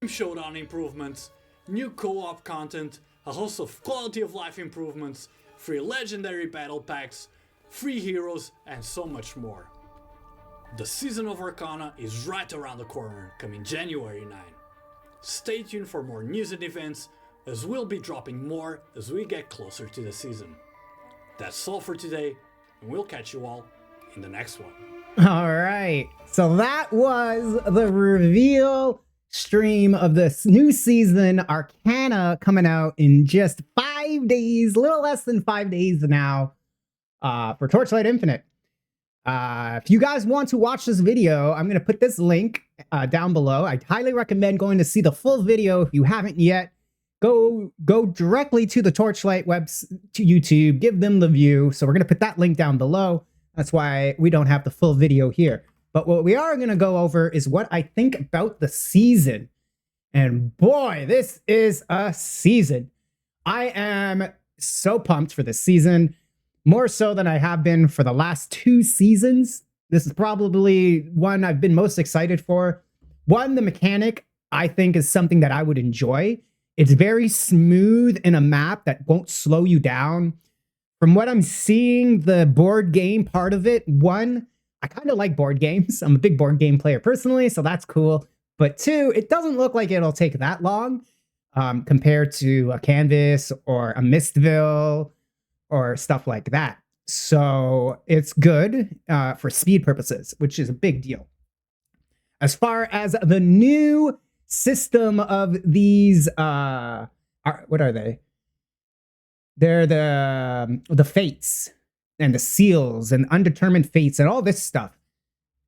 showdown improvements, new co-op content, a host of quality of life improvements, free legendary battle packs, free heroes, and so much more. The season of Arcana is right around the corner, coming January 9. Stay tuned for more news and events, as we'll be dropping more as we get closer to the season. That's all for today, and we'll catch you all in the next one. All right, so that was the reveal stream of this new season, Arcana, coming out in just 5 days, little less than 5 days now, for Torchlight Infinite. If you guys want to watch this video, I'm going to put this link down below. I highly recommend going to see the full video if you haven't yet. Go directly to the Torchlight to YouTube, give them the view. So we're going to put that link down below. That's why we don't have the full video here. But what we are going to go over is what I think about the season. And boy, this is a season. I am so pumped for this season, more so than I have been for the last 2 seasons. This is probably one I've been most excited for. One, the mechanic, I think, is something that I would enjoy. It's very smooth in a map that won't slow you down. From what I'm seeing, the board game part of it, one, I kind of like board games. I'm a big board game player personally, so that's cool. But 2, it doesn't look like it'll take that long compared to a Canvas or a Mistville or stuff like that. So it's good for speed purposes, which is a big deal. As far as the new system of these, what are they? They're the fates and the seals and undetermined fates and all this stuff.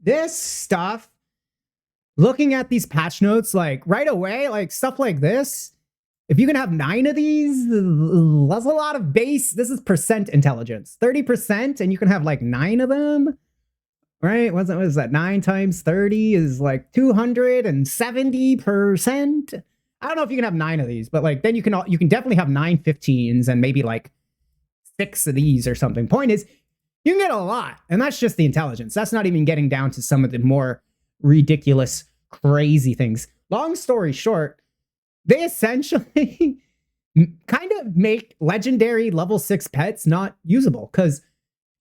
This stuff, looking at these patch notes, like right away, like stuff like this, if you can have 9 of these, that's a lot of base. This is percent intelligence, 30%, and you can have like 9 of them, right? What is that? 9 times 30 is like 270%. I don't know if you can have 9 of these, but like then you can definitely have 9 15s and maybe like 6 of these or something. Point is, you can get a lot, and that's just the intelligence. That's not even getting down to some of the more ridiculous, crazy things. Long story short, they essentially kind of make legendary level 6 pets not usable because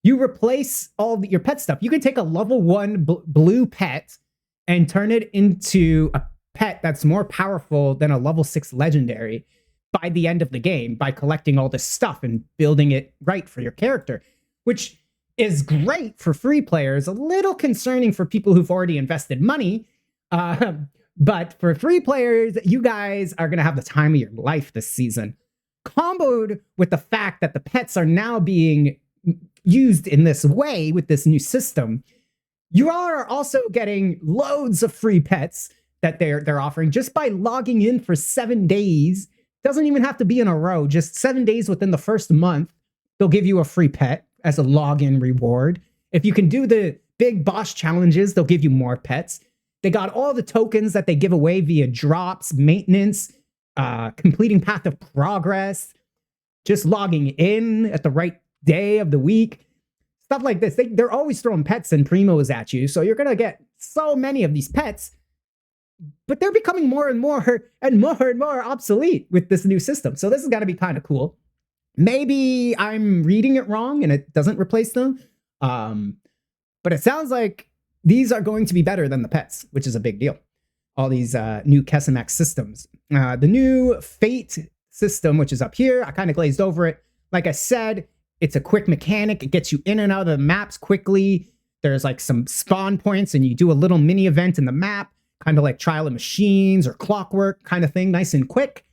you replace all your pet stuff. You can take a level 1 blue pet and turn it into a pet that's more powerful than a level 6 legendary by the end of the game by collecting all this stuff and building it right for your character, which is great for free players, a little concerning for people who've already invested money. But for free players, you guys are going to have the time of your life this season. Comboed with the fact that the pets are now being used in this way with this new system, you are also getting loads of free pets that they're offering just by logging in for 7 days. Doesn't even have to be in a row, just 7 days within the first month. They'll give you a free pet as a login reward. If you can do the big boss challenges, they'll give you more pets. They got all the tokens that they give away via drops, maintenance, completing Path of Progress, just logging in at the right day of the week. Stuff like this. They're always throwing pets and primos at you, so you're going to get so many of these pets, but they're becoming more and more and more and more obsolete with this new system. So this has got to be kind of cool. Maybe I'm reading it wrong and it doesn't replace them, but it sounds like these are going to be better than the pets, which is a big deal. All these new Kesamax systems. The new Fate system, which is up here, I kind of glazed over it. Like I said, it's a quick mechanic. It gets you in and out of the maps quickly. There's like some spawn points and you do a little mini event in the map, kind of like Trial of Machines or Clockwork kind of thing, nice and quick.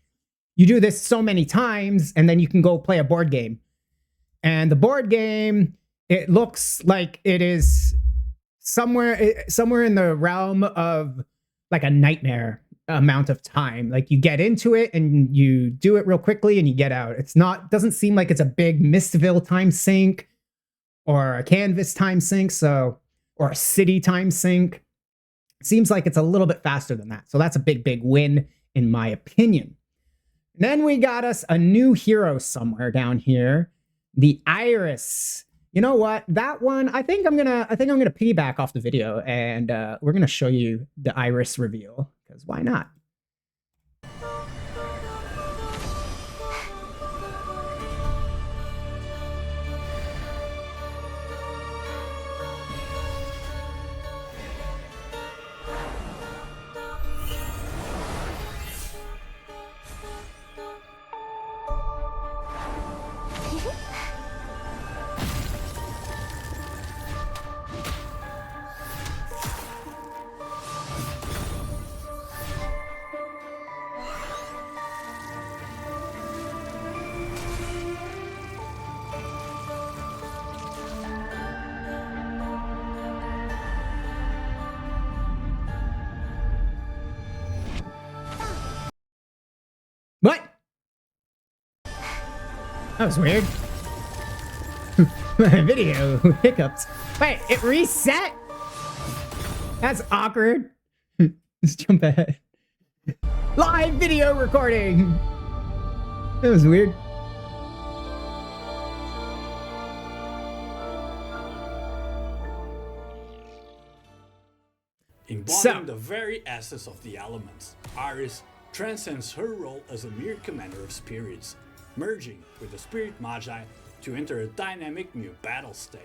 You do this so many times and then you can go play a board game. And the board game, it looks like it is somewhere in the realm of like a nightmare amount of time. Like you get into it and you do it real quickly and you get out. Doesn't seem like it's a big Mistville time sink or a Canvas time sink, or a city time sink. It seems like it's a little bit faster than that. So that's a big, big win in my opinion. And then we got us a new hero somewhere down here, the Iris. You know what? That one, I think I'm gonna piggyback off the video and we're gonna show you the Iris reveal, because why not? That was weird. My video hiccups. Wait, it reset? That's awkward. Let's jump ahead. Live video recording. That was weird. Embodying the very essence of the elements, Iris transcends her role as a mere commander of spirits, merging with the spirit magi to enter a dynamic new battle state.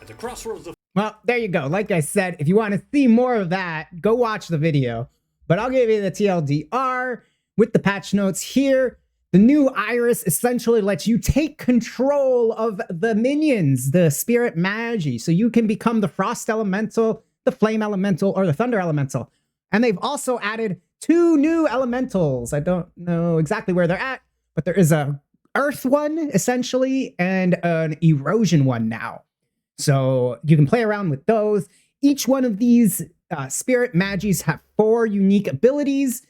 At the crossroads of... Well, there you go. Like I said, if you want to see more of that, go watch the video. But I'll give you the TLDR with the patch notes here. The new Iris essentially lets you take control of the minions, the spirit magi, so you can become the frost elemental, the flame elemental, or the thunder elemental. And they've also added 2 new elementals. I don't know exactly where they're at, but there is a earth one, essentially, and an erosion one now. So you can play around with those. Each one of these spirit magis have 4 unique abilities.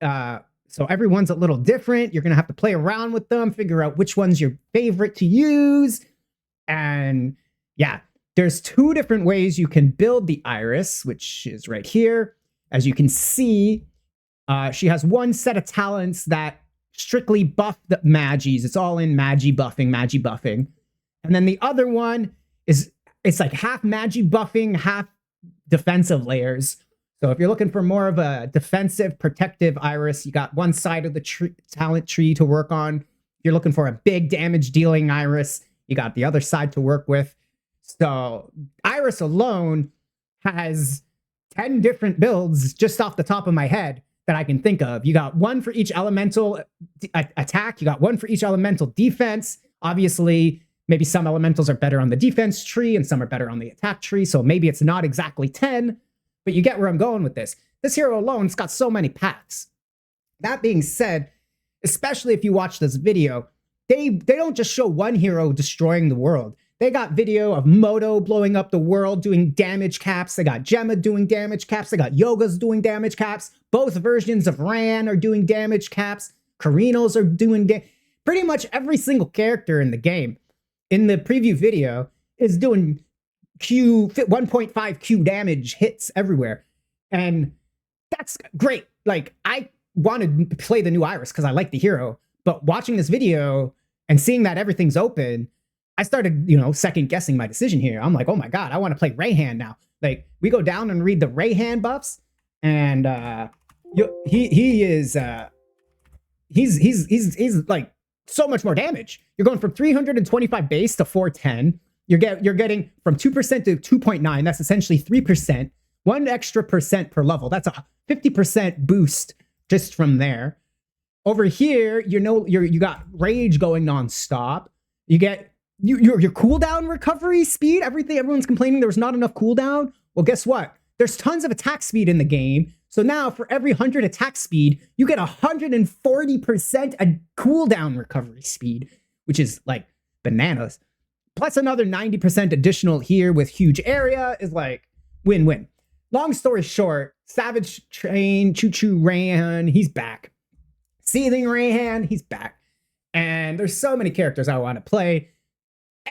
So everyone's a little different. You're going to have to play around with them, figure out which one's your favorite to use. And yeah, there's 2 different ways you can build the Iris, which is right here. As you can see, she has 1 set of talents that strictly buff the magis. It's all in magi buffing. And then the other one is, it's like half magi buffing, half defensive layers. So if you're looking for more of a defensive, protective Iris, you got one side of the talent tree to work on. If you're looking for a big damage dealing Iris, you got the other side to work with. So Iris alone has 10 different builds just off the top of my head that I can think of. You got 1 for each elemental attack. You got 1 for each elemental defense. Obviously, maybe some elementals are better on the defense tree and some are better on the attack tree. So maybe it's not exactly 10, but you get where I'm going with this. This hero alone's got so many paths. That being said, especially if you watch this video, they don't just show one hero destroying the world. They got video of Moto blowing up the world, doing damage caps. They got Gemma doing damage caps. They got Yoga's doing damage caps. Both versions of Ran are doing damage caps. Carinos are doing pretty much every single character in the game in the preview video is doing 1.5 Q damage hits everywhere. And that's great. Like, I wanted to play the new Iris because I like the hero, but watching this video and seeing that everything's open, I started, second guessing my decision here. I'm like, oh my God, I want to play Rayhan now. Like, we go down and read the Rayhan buffs, and he's like so much more damage. You're going from 325 base to 410. You're getting from 2% to 2.9. That's essentially 3%. 1 extra percent per level. That's a 50% boost just from there. Over here, you got rage going nonstop. You get your cooldown recovery speed. Everyone's complaining there was not enough cooldown. Well, guess what? There's tons of attack speed in the game. So now for every 100 attack speed, you get 140% a cooldown recovery speed, which is like bananas. Plus another 90% additional here with huge area is like win-win. Long story short, Savage Train, Choo Choo Rayhan, he's back. Seething Rayhan, he's back. And there's so many characters I want to play.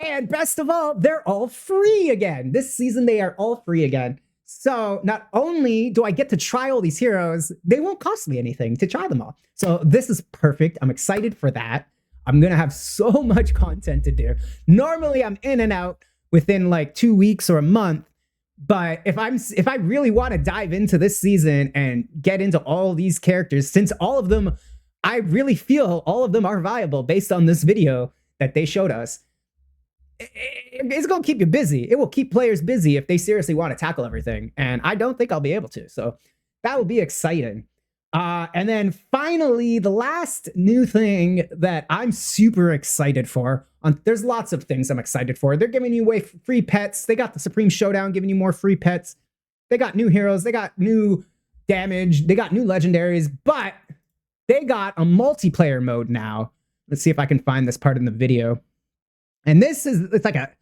And best of all, they're all free again. This season, they are all free again. So not only do I get to try all these heroes, they won't cost me anything to try them all. So this is perfect. I'm excited for that. I'm going to have so much content to do. Normally, I'm in and out within like 2 weeks or a month. But if I really want to dive into this season and get into all these characters, since all of them, I really feel all of them are viable based on this video that they showed us, it's going to keep you busy. It will keep players busy if they seriously want to tackle everything. And I don't think I'll be able to. So that will be exciting. And then finally, the last new thing that I'm super excited for, there's lots of things I'm excited for. They're giving you away free pets. They got the Supreme Showdown giving you more free pets. They got new heroes. They got new damage. They got new legendaries, but they got a multiplayer mode now. Let's see if I can find this part in the video. And it's like a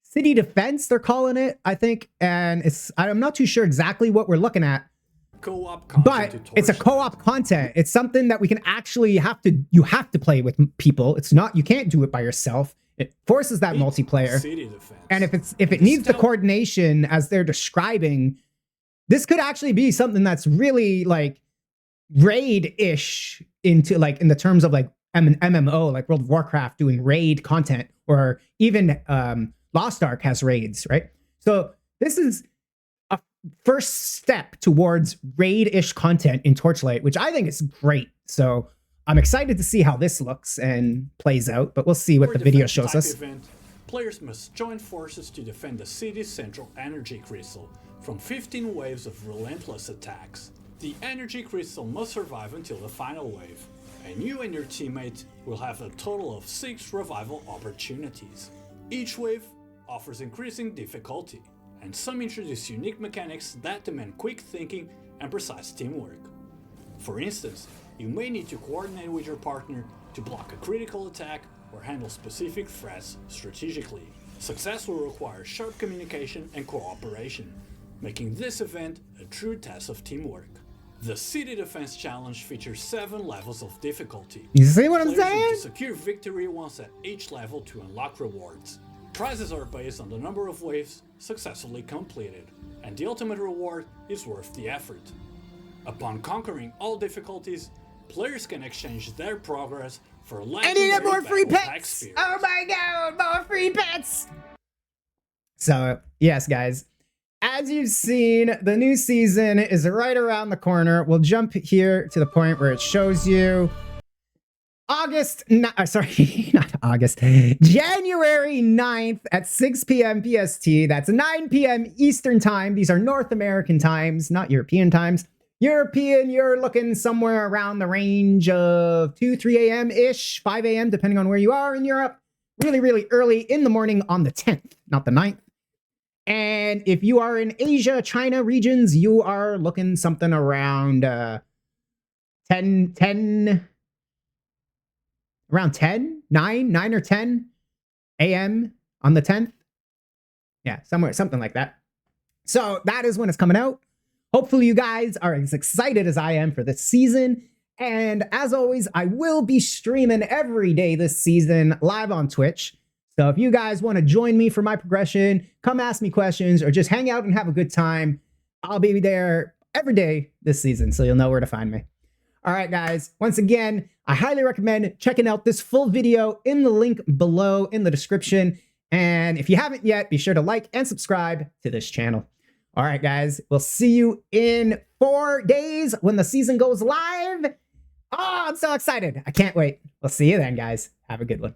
city defense, they're calling it, I think. And I'm not too sure exactly what we're looking at, co-op content but to it's a co-op content. It's something that we can actually you have to play with people. It's not, you can't do it by yourself. It forces that multiplayer. City defense. And if it needs the coordination as they're describing, this could actually be something that's really like raid-ish into like in the terms of like MMO, like World of Warcraft doing raid content, or even Lost Ark has raids, right? So this is a first step towards raid-ish content in Torchlight, which I think is great. So I'm excited to see how this looks and plays out, but we'll see what the video shows us. Event, players must join forces to defend the city's central energy crystal from 15 waves of relentless attacks. The energy crystal must survive until the final wave, and you and your teammate will have a total of 6 revival opportunities. Each wave offers increasing difficulty, and some introduce unique mechanics that demand quick thinking and precise teamwork. For instance, you may need to coordinate with your partner to block a critical attack or handle specific threats strategically. Success will require sharp communication and cooperation, making this event a true test of teamwork. The City Defense Challenge features 7 levels of difficulty. You see what I'm Players saying? need to secure victory once at each level to unlock rewards. Prizes are based on the number of waves successfully completed, and the ultimate reward is worth the effort. Upon conquering all difficulties, players can exchange their progress for legendary more free battle pack pets! spheres. Oh my god, more free pets! So, yes, guys. As you've seen, the new season is right around the corner. We'll jump here to the point where it shows you January 9th at 6 p.m. PST. That's 9 p.m. Eastern time. These are North American times, not European times. European, you're looking somewhere around the range of 2, 3 a.m.-ish, 5 a.m., depending on where you are in Europe. Really, really early in the morning on the 10th, not the 9th. And if you are in Asia, China regions, you are looking something around 9 or 10 a.m. on the 10th. Yeah, something like that. So that is when it's coming out. Hopefully you guys are as excited as I am for this season. And as always, I will be streaming every day this season live on Twitch. So if you guys want to join me for my progression, come ask me questions, or just hang out and have a good time, I'll be there every day this season, so you'll know where to find me. All right, guys. Once again, I highly recommend checking out this full video in the link below in the description. And if you haven't yet, be sure to like and subscribe to this channel. All right, guys. We'll see you in 4 days when the season goes live. Oh, I'm so excited. I can't wait. We'll see you then, guys. Have a good one.